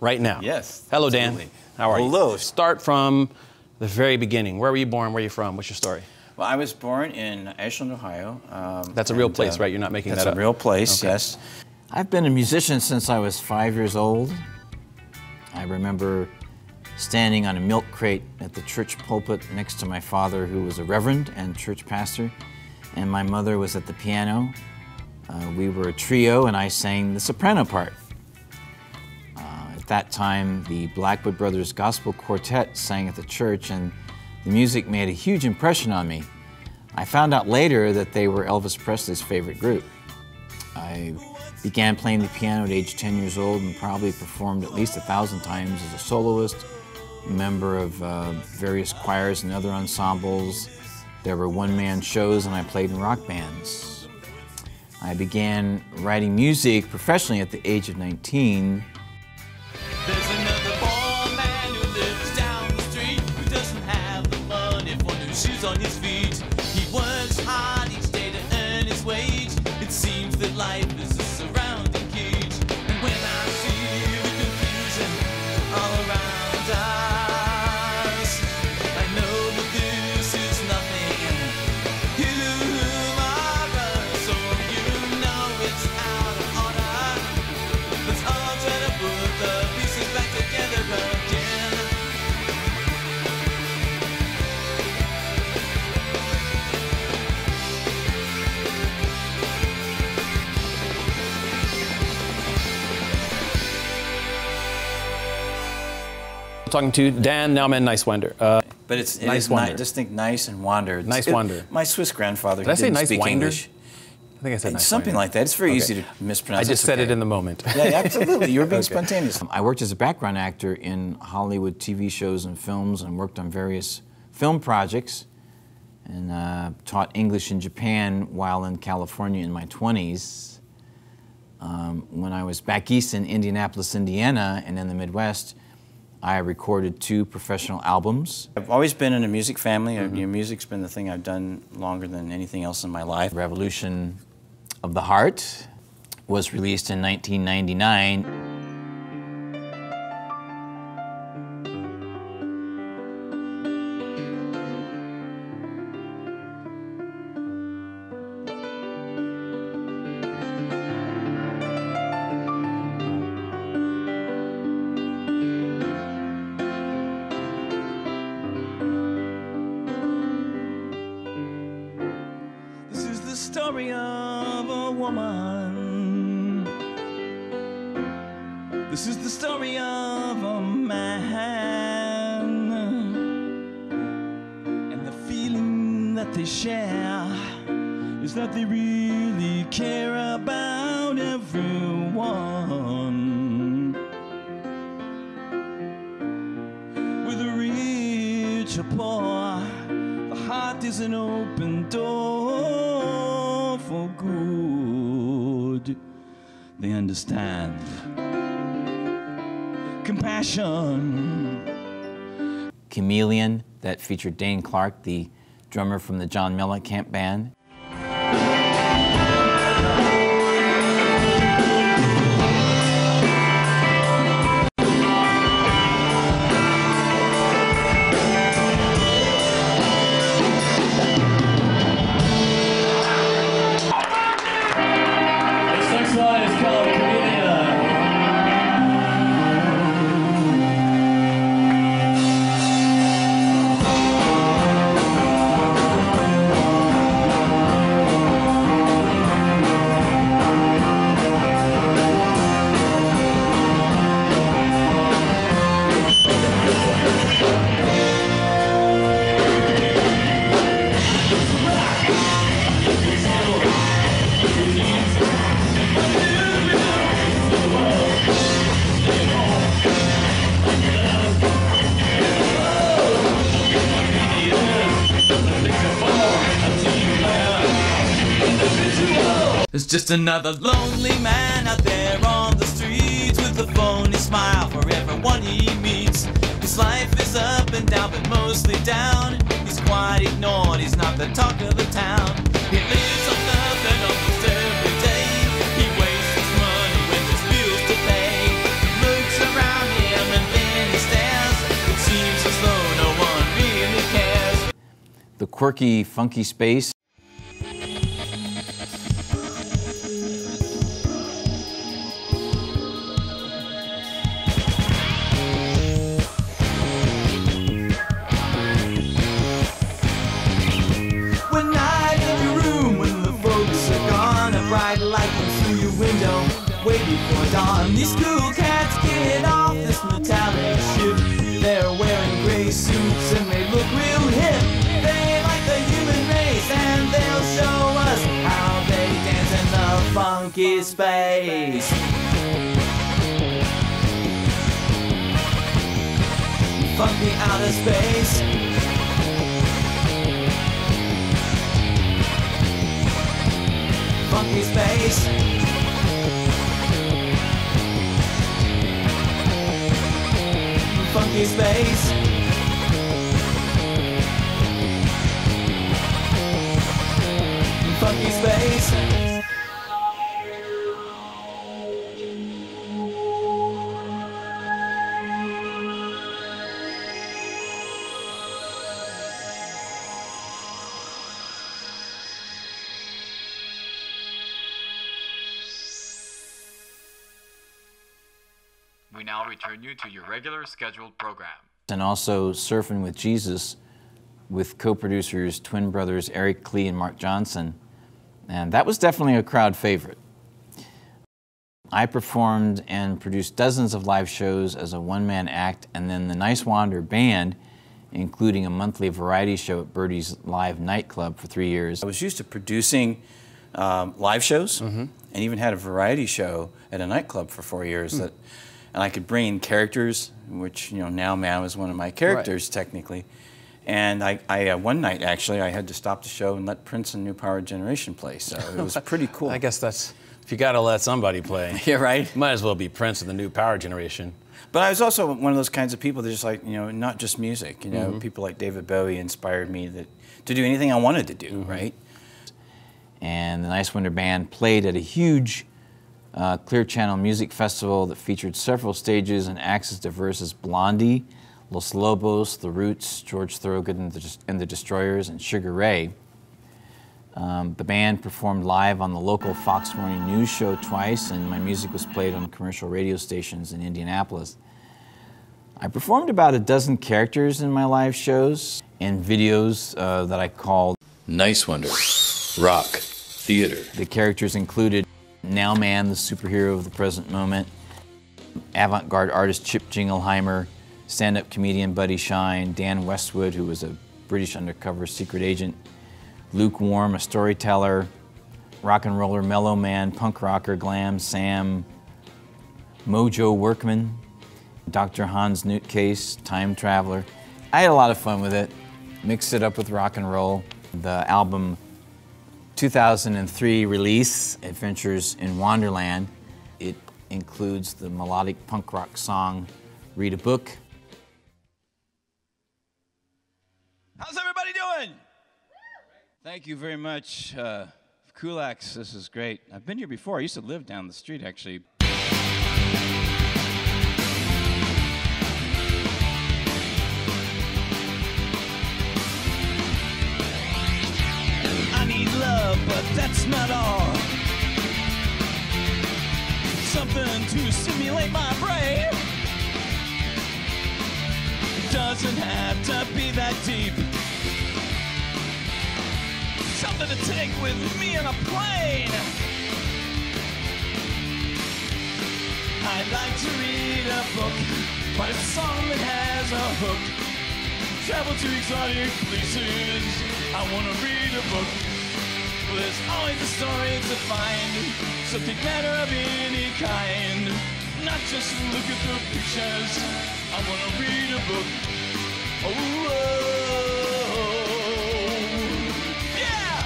right now. Yes. Hello, absolutely. Dan. How are you? Hello. Start from the very beginning. Where were you born? Where are you from? What's your story? Well, I was born in Ashland, Ohio. That's a real place, right? You're not making that up? That's a real place, okay. yes. I've been a musician since I was 5 years old. I remember standing on a milk crate at the church pulpit next to my father, who was a reverend and church pastor, and my mother was at the piano. We were a trio, and I sang the soprano part. At that time, the Blackwood Brothers Gospel Quartet sang at the church, and the music made a huge impression on me. I found out later that they were Elvis Presley's favorite group. I began playing the piano at age 10 years old and probably performed at least 1,000 times as a soloist, member of various choirs and other ensembles. There were one-man shows, and I played in rock bands. I began writing music professionally at the age of 19. There's another poor man who lives down the street who doesn't have the money for new shoes on his feet. He works hard each day to earn his wage. It seems that life is a surrounding cage. And when I see the confusion all around us, I know that this is nothing humorous. So you know it's out of order. Let's all try to put the pieces back together again. Talking to Dan Nowman Niswander. But it's Niswander. Just think nice and wander. Niswander. My Swiss grandfather. Did I say didn't speak Niswander? English. I think I said Niswander. Something like that. It's very easy to mispronounce. I just said it in the moment. Yeah, absolutely. You were being spontaneous. I worked as a background actor in Hollywood TV shows and films, and worked on various film projects, and taught English in Japan while in California in my 20s. When I was back east in Indianapolis, Indiana, and in the Midwest, I recorded 2 professional albums. I've always been in a music family. Music's been the thing I've done longer than anything else in my life. Revolution of the Heart was released in 1999. Story of a woman. This is the story of a man, and the feeling that they share is that they really care about everyone. Whether rich or poor, the heart is an open door. For good, they understand compassion. Chameleon, that featured Dane Clark, the drummer from the John Mellencamp Band. There's just another lonely man out there on the streets with a phony smile for everyone he meets. His life is up and down, but mostly down. He's quite ignored, he's not the talk of the town. He lives on nothing almost every day. He wastes his money when there's bills to pay. Looks around quirky, funky space. Waiting for dawn. These cool cats get off this metallic ship. They're wearing gray suits and they look real hip. They like the human race and they'll show us how they dance in the funky space. Funky outer space. Funky space. Funky space. Funky space. We now return you to your regular scheduled program. And also Surfing with Jesus with co-producers, twin brothers Eric Klee and Mark Johnson. And that was definitely a crowd favorite. I performed and produced dozens of live shows as a one-man act, and then the Niswander Band, including a monthly variety show at Birdie's Live nightclub for 3 years. I was used to producing live shows, and even had a variety show at a nightclub for 4 years. And I could bring in characters, which, you know, Nowman was one of my characters, technically. And I one night, actually, I had to stop the show and let Prince and New Power Generation play, so it was pretty cool. I guess that's, if you gotta let somebody play. Yeah, right? Might as well be Prince of the New Power Generation. But I was also one of those kinds of people that just like, you know, not just music, you know, people like David Bowie inspired me to do anything I wanted to do, right? And the Niswander Band played at a huge Clear Channel Music Festival that featured several stages and acts as diverse as Blondie, Los Lobos, The Roots, George Thorogood and the Destroyers, and Sugar Ray. The band performed live on the local Fox Morning News show twice, and my music was played on commercial radio stations in Indianapolis. I performed about a dozen characters in my live shows and videos that I called Niswander Rock Theater. The characters included Nowman, the superhero of the present moment, avant-garde artist Chip Jingleheimer, stand-up comedian Buddy Shine, Dan Westwood, who was a British undercover secret agent, Lukewarm, a storyteller, rock and roller mellow man, punk rocker Glam Sam, Mojo Workman, Dr. Hans Nutcase, time traveler. I had a lot of fun with it, mixed it up with rock and roll. The album 2003 release, Adventures in Wanderland. It includes the melodic punk rock song, Read a Book. How's everybody doing? Thank you very much. Kulaks, this is great. I've been here before. I used to live down the street, actually. I need love, but that's not all. Something to stimulate my brain. Doesn't have to be that deep. Something to take with me on a plane. I'd like to read a book, but a song that has a hook. Travel to exotic places. I want to read a book. Well, there's always a story to find. Subject matter of any kind. Not just look at the pictures. I want to read a book. Oh, yeah!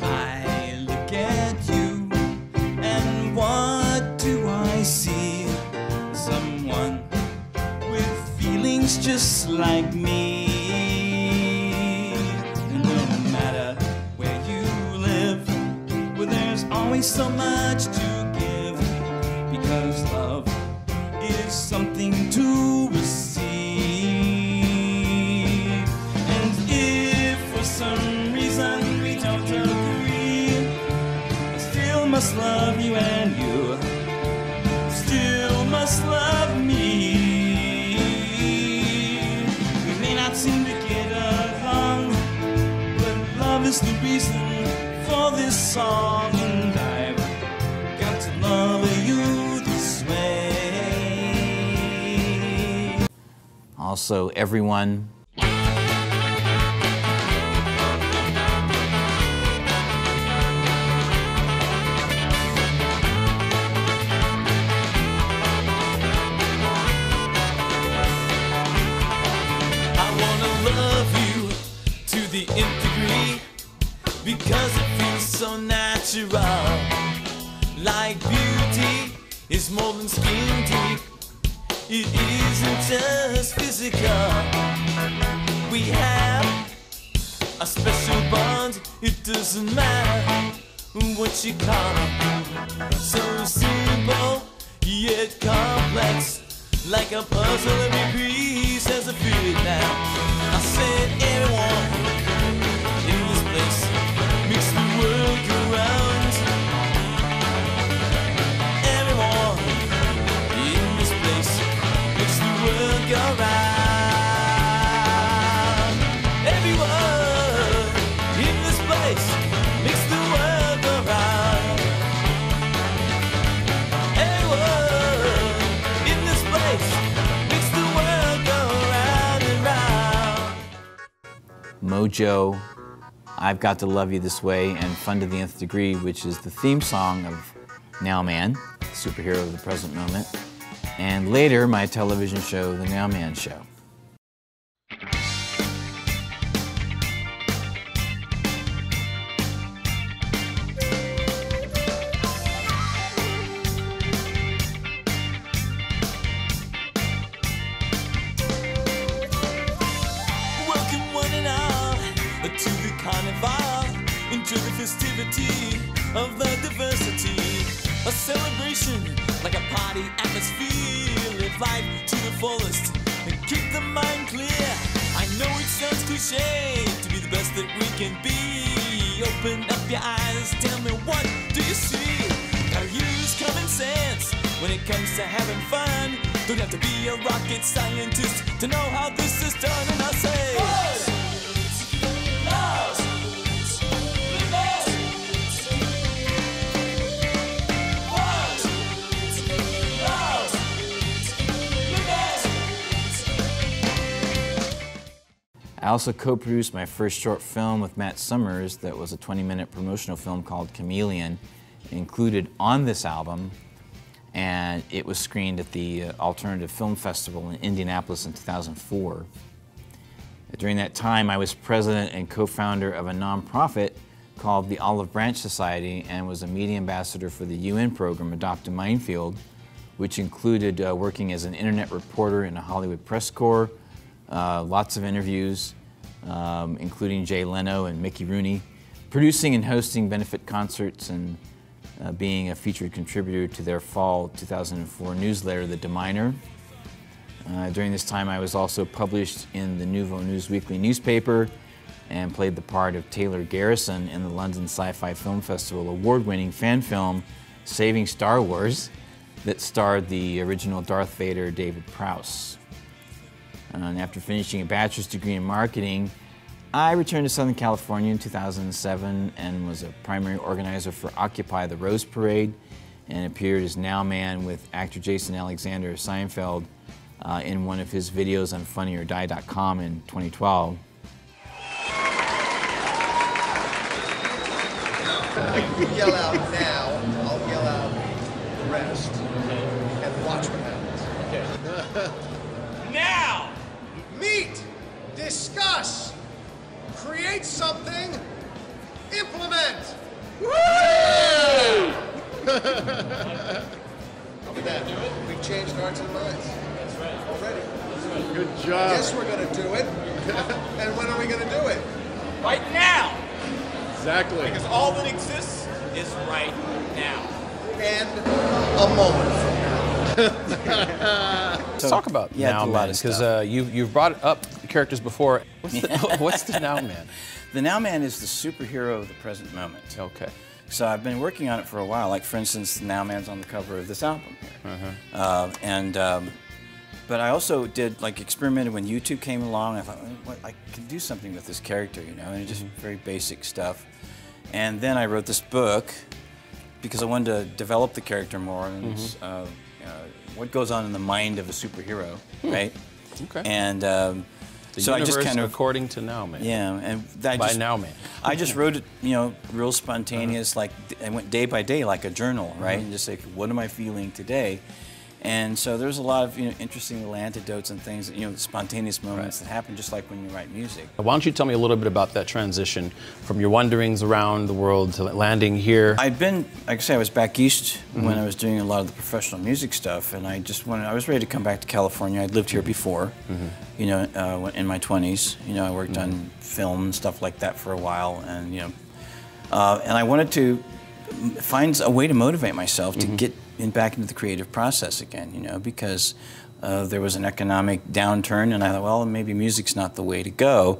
I look at you, and what do I see? Someone with feelings just like me. No matter where you so much to give, because love is something to receive. And if for some reason we don't agree, I still must love you and you still must love me. We may not seem to get along, but love is the reason for this song, and I've got to love you this way. Also, Everyone. Because it feels so natural. Like beauty is more than skin deep. It isn't just physical. We have a special bond. It doesn't matter what you call it. So simple yet complex. Like a puzzle, every piece has a fit now. I said everyone in this place makes the world go round. Everyone in this place makes the world go round. Everyone in this place makes the world go round. Everyone in this place makes the world go round and round. Mojo, I've Got to Love You This Way, and Fun to the Nth Degree, which is the theme song of Nowman, the superhero of the present moment, and later my television show, The Nowman Show. Welcome one and all to the carnival, into the festivity of the diversity. A celebration like a party atmosphere. Live life to the fullest and keep the mind clear. I know it sounds cliche to be the best that we can be. Open up your eyes, tell me, what do you see? Gotta use common sense when it comes to having fun. Don't have to be a rocket scientist to know how this is done. And I say, I also co-produced my first short film with Matt Summers that was a 20-minute promotional film called Chameleon, included on this album, and it was screened at the Alternative Film Festival in Indianapolis in 2004. During that time, I was president and co-founder of a nonprofit called the Olive Branch Society and was a media ambassador for the UN program Adopt a Minefield, which included working as an internet reporter in a Hollywood press corps, lots of interviews, including Jay Leno and Mickey Rooney, producing and hosting benefit concerts, and being a featured contributor to their fall 2004 newsletter, The Deminer. During this time, I was also published in the Nouveau News Weekly newspaper and played the part of Taylor Garrison in the London Sci-Fi Film Festival award-winning fan film Saving Star Wars that starred the original Darth Vader, David Prowse. And after finishing a bachelor's degree in marketing, I returned to Southern California in 2007 and was a primary organizer for Occupy the Rose Parade and appeared as Nowman with actor Jason Alexander of Seinfeld in one of his videos on funnyordie.com in 2012. You yell out now, I'll yell out the rest, and watch what happens. Okay. now! Meet, discuss, create something, implement. Woo! How about that? We've changed hearts and minds. That's right. Already. That's right. Good job. Yes, we're going to do it. And when are we going to do it? Right now! Exactly. Because all that exists is right now. And a moment from now. Let's talk about Nowman, because you've brought up characters before. What's the Nowman? The Nowman is the superhero of the present moment. Okay. So I've been working on it for a while. Like, for instance, Nowman's on the cover of this album here. But I also did, like, experimented when YouTube came along. I thought, well, I could do something with this character, you know, and it's just very basic stuff. And then I wrote this book because I wanted to develop the character more and what goes on in the mind of a superhero, right? Okay. And so I just kind of According to Nowman. Yeah, and by Nowman. I just wrote it, you know, real spontaneous. Like, I went day by day, like a journal, right? And just like, what am I feeling today? And so there's a lot of, you know, interesting little antidotes and things, you know, spontaneous moments that happen just like when you write music. Why don't you tell me a little bit about that transition from your wanderings around the world to landing here? I'd been, like I say, I was back east when I was doing a lot of the professional music stuff, and I was ready to come back to California. I'd lived here before, you know, in my 20s. You know, I worked on film and stuff like that for a while, and, you know, and I wanted to find a way to motivate myself to get back into the creative process again, you know, because there was an economic downturn, and I thought, well, maybe music's not the way to go.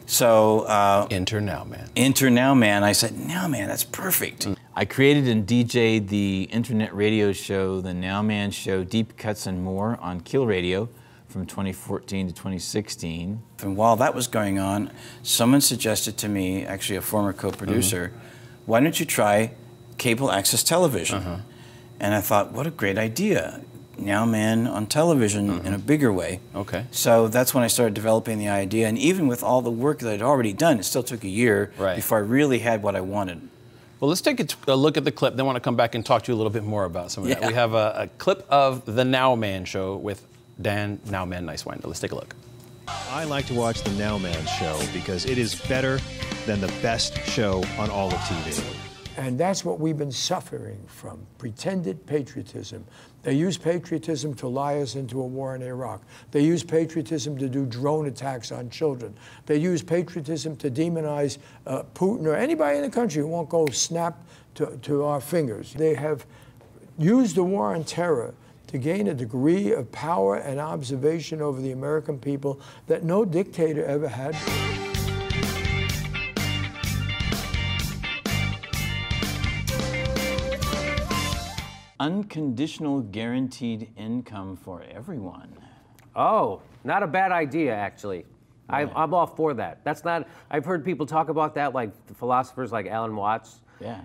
So enter Nowman. Enter Nowman. I said, Nowman, that's perfect. I created and DJ'd the internet radio show, the Nowman Show, Deep Cuts and More on Kill Radio from 2014 to 2016. And while that was going on, someone suggested to me, actually a former co-producer, why don't you try cable access television? And I thought, what a great idea. Nowman on television in a bigger way. Okay. So that's when I started developing the idea. And even with all the work that I'd already done, it still took a year before I really had what I wanted. Well, let's take a look at the clip, then I want to come back and talk to you a little bit more about some of that. We have a clip of the Nowman Show with Dan Nowman Niswander. Let's take a look. I like to watch the Nowman Show because it is better than the best show on all of TV. And that's what we've been suffering from, pretended patriotism. They use patriotism to lie us into a war in Iraq. They use patriotism to do drone attacks on children. They use patriotism to demonize Putin or anybody in the country who won't go snap to our fingers. They have used the war on terror to gain a degree of power and observation over the American people that no dictator ever had. Unconditional guaranteed income for everyone. Oh, not a bad idea, actually. Yeah. I'm all for that. That's not, I've heard people talk about that, like philosophers like Alan Watts. Yeah.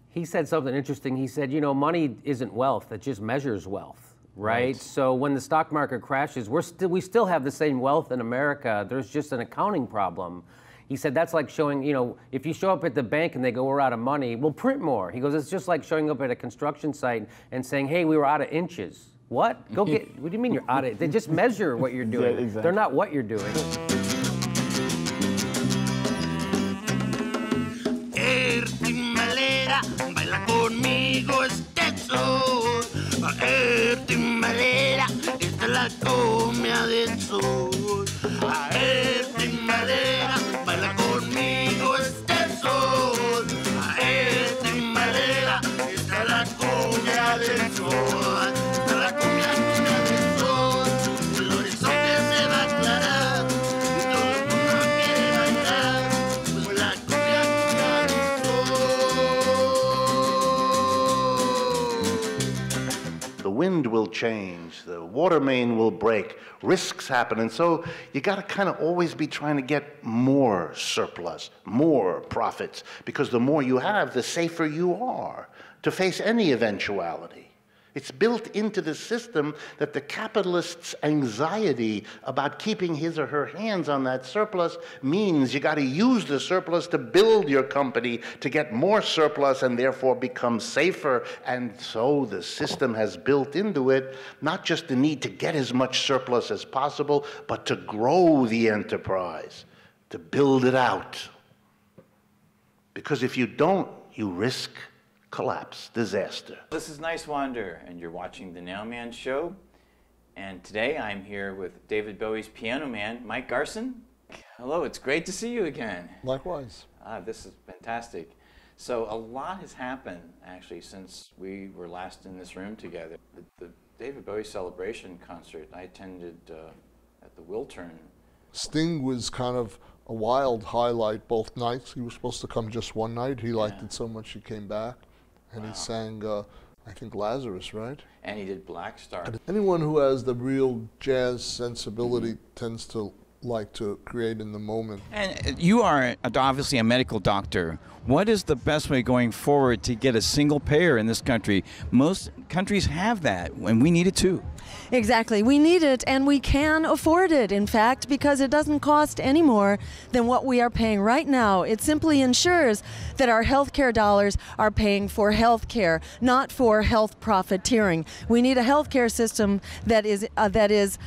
He said something interesting. He said, you know, money isn't wealth, it just measures wealth, right? So when the stock market crashes, we still have the same wealth in America. There's just an accounting problem. He said that's like showing, you know, if you show up at the bank and they go, we're out of money, we'll print more. He goes, it's just like showing up at a construction site and saying, hey, we were out of inches. What? Go get, what do you mean you're out of, they just measure what you're doing. Yeah, exactly. They're not what you're doing. Baila conmigo este sol. Esta la comida del sol. Baila conmigo este sol. Esta la comida del sol. Esta la comida del sol. El horizonte se va a aclarar y todo el mundo quiere bailar. Pues la comida del sol. The wind will change, the water main will break, risks happen, and so you got to kind of always be trying to get more surplus, more profits, because the more you have, the safer you are to face any eventuality. It's built into the system that the capitalist's anxiety about keeping his or her hands on that surplus means you got to use the surplus to build your company to get more surplus and therefore become safer. And so the system has built into it not just the need to get as much surplus as possible, but to grow the enterprise, to build it out. Because if you don't, you risk collapse, disaster. This is Niswander, and you're watching the Nowman Show. And today I'm here with David Bowie's piano man, Mike Garson. Hello, it's great to see you again. Likewise. This is fantastic. So a lot has happened, actually, since we were last in this room together. The David Bowie celebration concert I attended at the Wiltern. Sting was kind of a wild highlight both nights. He was supposed to come just one night. He liked it so much he came back. And he sang, I think, Lazarus, right? And he did Black Star. Anyone who has the real jazz sensibility tends to like to create in the moment. And you are obviously a medical doctor. What is the best way going forward to get a single payer in this country? Most countries have that, and we need it too. Exactly. We need it, and we can afford it, in fact, because it doesn't cost any more than what we are paying right now. It simply ensures that our healthcare dollars are paying for healthcare, not for health profiteering. We need a healthcare system that is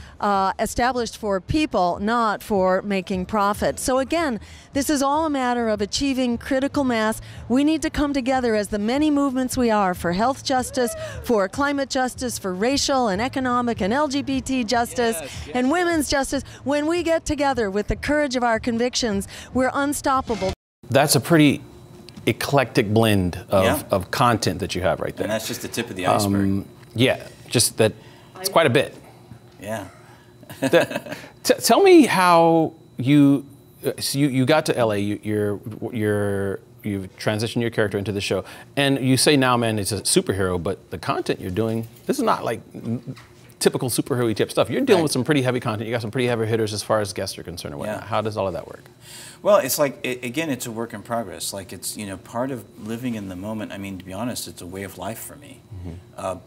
established for people, not for making profit. So again, this is all a matter of achieving critical mass. We need to come together as the many movements we are for health justice, for climate justice, for racial and economic and LGBT justice, and women's justice. When we get together with the courage of our convictions, we're unstoppable. That's a pretty eclectic blend of content that you have right there. And that's just the tip of the iceberg. Yeah, just that it's quite a bit. Yeah. Tell me how you got to LA. You've transitioned your character into the show, and you say Nowman is a superhero, but the content you're doing, this is not like typical superhero type stuff. You're dealing with some pretty heavy content. You got some pretty heavy hitters as far as guests are concerned and whatnot. How does all of that work? Well, it's like, again, it's a work in progress. Like, it's, you know, part of living in the moment. I mean, to be honest, it's a way of life for me. I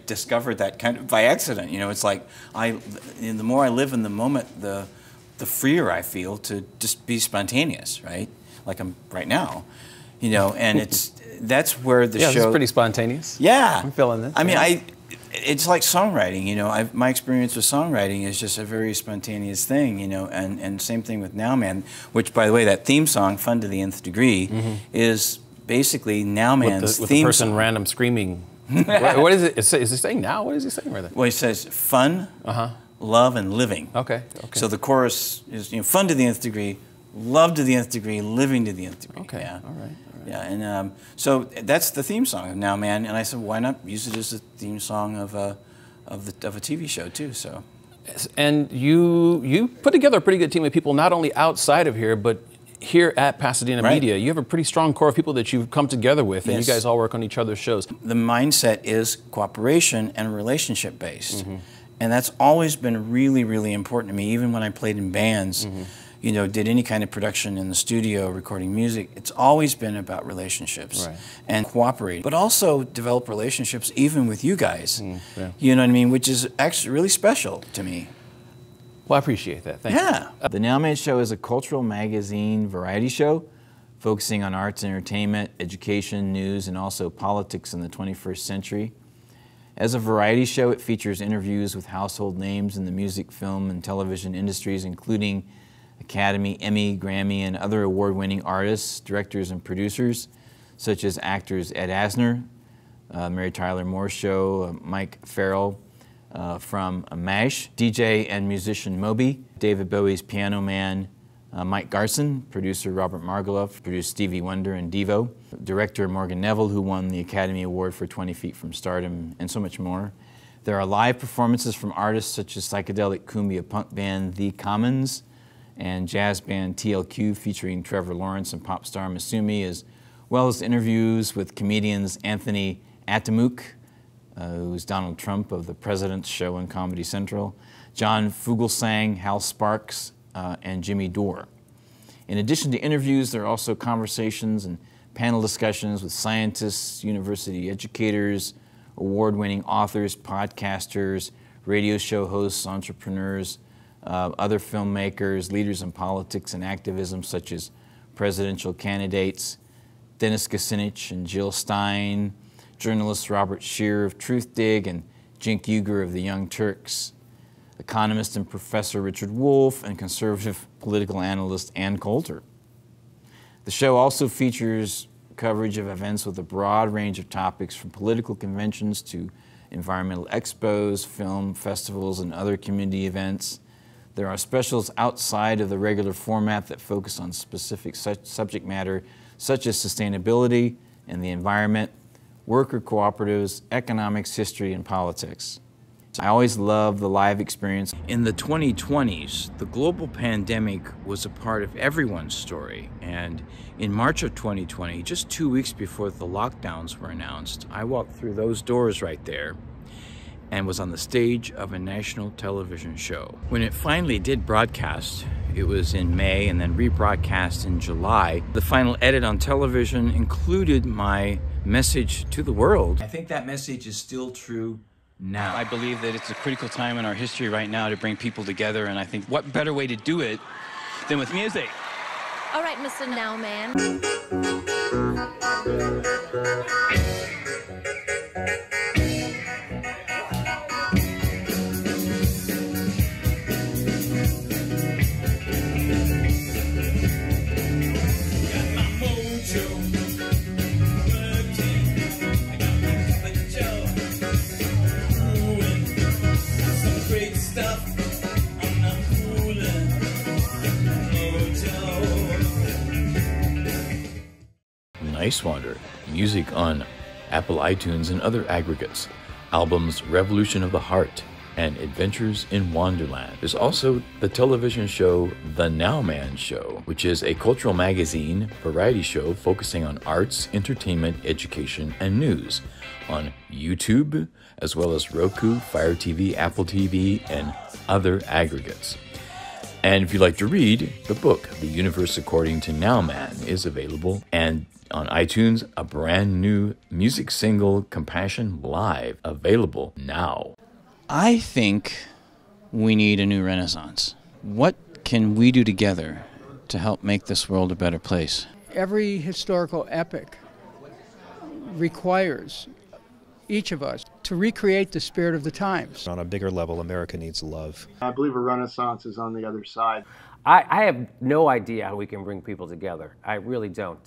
discovered that kind of by accident. You know, it's like, the more I live in the moment, the freer I feel to just be spontaneous, right? Like I'm right now, you know, and that's where the show. Yeah, it's pretty spontaneous. Yeah, I'm feeling this. I mean, it's like songwriting, you know. My experience with songwriting is just a very spontaneous thing, you know, and same thing with Nowman, which, by the way, that theme song, "Fun to the Nth Degree," is basically Nowman's with theme the person song. random screaming. What is it? Is he saying now? What is he saying right there? Well, he says fun, love, and living. Okay. So the chorus is, you know, fun to the nth degree, love to the nth degree, living to the nth degree. Okay. Yeah. All right. Yeah, and so that's the theme song of Nowman, and I said, why not use it as the theme song of a TV show too? So. And you put together a pretty good team of people, not only outside of here, but here at Pasadena Media. You have a pretty strong core of people that you've come together with, and you guys all work on each other's shows. The mindset is cooperation and relationship based, and that's always been really, really important to me. Even when I played in bands, you know, did any kind of production in the studio, recording music, it's always been about relationships and cooperating, but also develop relationships even with you guys. You know what I mean? Which is actually really special to me. Well, I appreciate that. Thank you. The Nowman Show is a cultural magazine variety show focusing on arts, entertainment, education, news, and also politics in the 21st century. As a variety show, it features interviews with household names in the music, film, and television industries, including Academy, Emmy, Grammy, and other award-winning artists, directors, and producers, such as actors Ed Asner, Mary Tyler Moore Show, Mike Farrell from MASH, DJ and musician Moby, David Bowie's Piano Man, Mike Garson, producer Robert Margoloff, produced Stevie Wonder and Devo, director Morgan Neville, who won the Academy Award for 20 Feet from Stardom, and so much more. There are live performances from artists such as psychedelic cumbia punk band The Commons, and jazz band TLQ featuring Trevor Lawrence and pop star Masumi, as well as interviews with comedians Anthony Atamuk, who's Donald Trump of The President's Show on Comedy Central, John Fugelsang, Hal Sparks, and Jimmy Dore. In addition to interviews, there are also conversations and panel discussions with scientists, university educators, award-winning authors, podcasters, radio show hosts, entrepreneurs, other filmmakers, leaders in politics and activism, such as presidential candidates Dennis Kucinich and Jill Stein, journalists Robert Scheer of Truthdig and Cenk Uygur of the Young Turks, economist and professor Richard Wolff, and conservative political analyst Ann Coulter. The show also features coverage of events with a broad range of topics, from political conventions to environmental expos, film festivals, and other community events. There are specials outside of the regular format that focus on specific subject matter, such as sustainability and the environment, worker cooperatives, economics, history, and politics. I always loved the live experience. In the 2020s, the global pandemic was a part of everyone's story, and in March of 2020, just 2 weeks before the lockdowns were announced, I walked through those doors right there and was on the stage of a national television show. When it finally did broadcast, it was in May and then rebroadcast in July. The final edit on television included my message to the world. I think that message is still true now. I believe that it's a critical time in our history right now to bring people together, and I think what better way to do it than with music? All right, Mr. Nowman. Niswander, music on Apple iTunes and other aggregates, albums Revolution of the Heart and Adventures in Wanderland. There's also the television show The Nowman Show, which is a cultural magazine variety show focusing on arts, entertainment, education, and news on YouTube, as well as Roku, Fire TV, Apple TV, and other aggregates. And if you'd like to read, the book, The Universe According To Nowman, is available. And on iTunes, a brand new music single, Compassion Live, available now. I think we need a new renaissance. What can we do together to help make this world a better place? Every historical epic requires each of us to recreate the spirit of the times. On a bigger level, America needs love. I believe a renaissance is on the other side. I have no idea how we can bring people together. I really don't.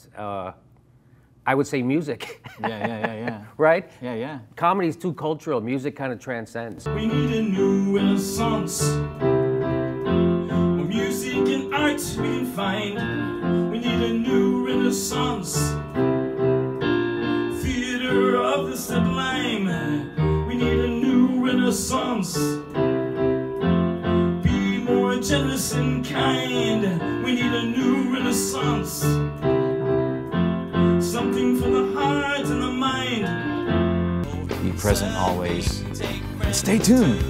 I would say music. Yeah. Right? Yeah. Comedy's too cultural. Music kind of transcends. We need a new renaissance. More music and art we can find. We need a new renaissance. Theater of the sublime. We need a new renaissance. Be more generous and kind. We need a new renaissance. Something for the heart and the mind. Be present always. And stay tuned.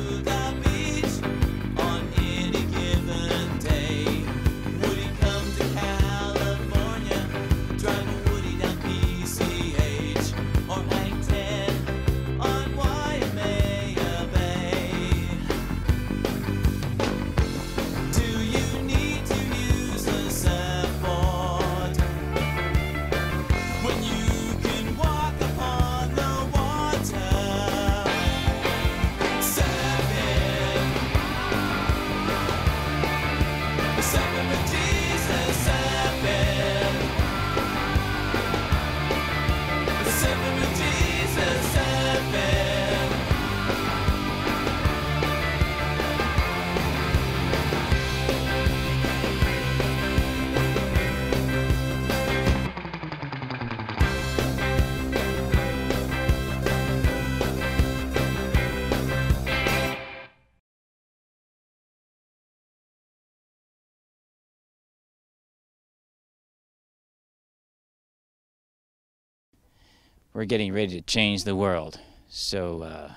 We're getting ready to change the world, so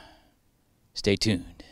stay tuned.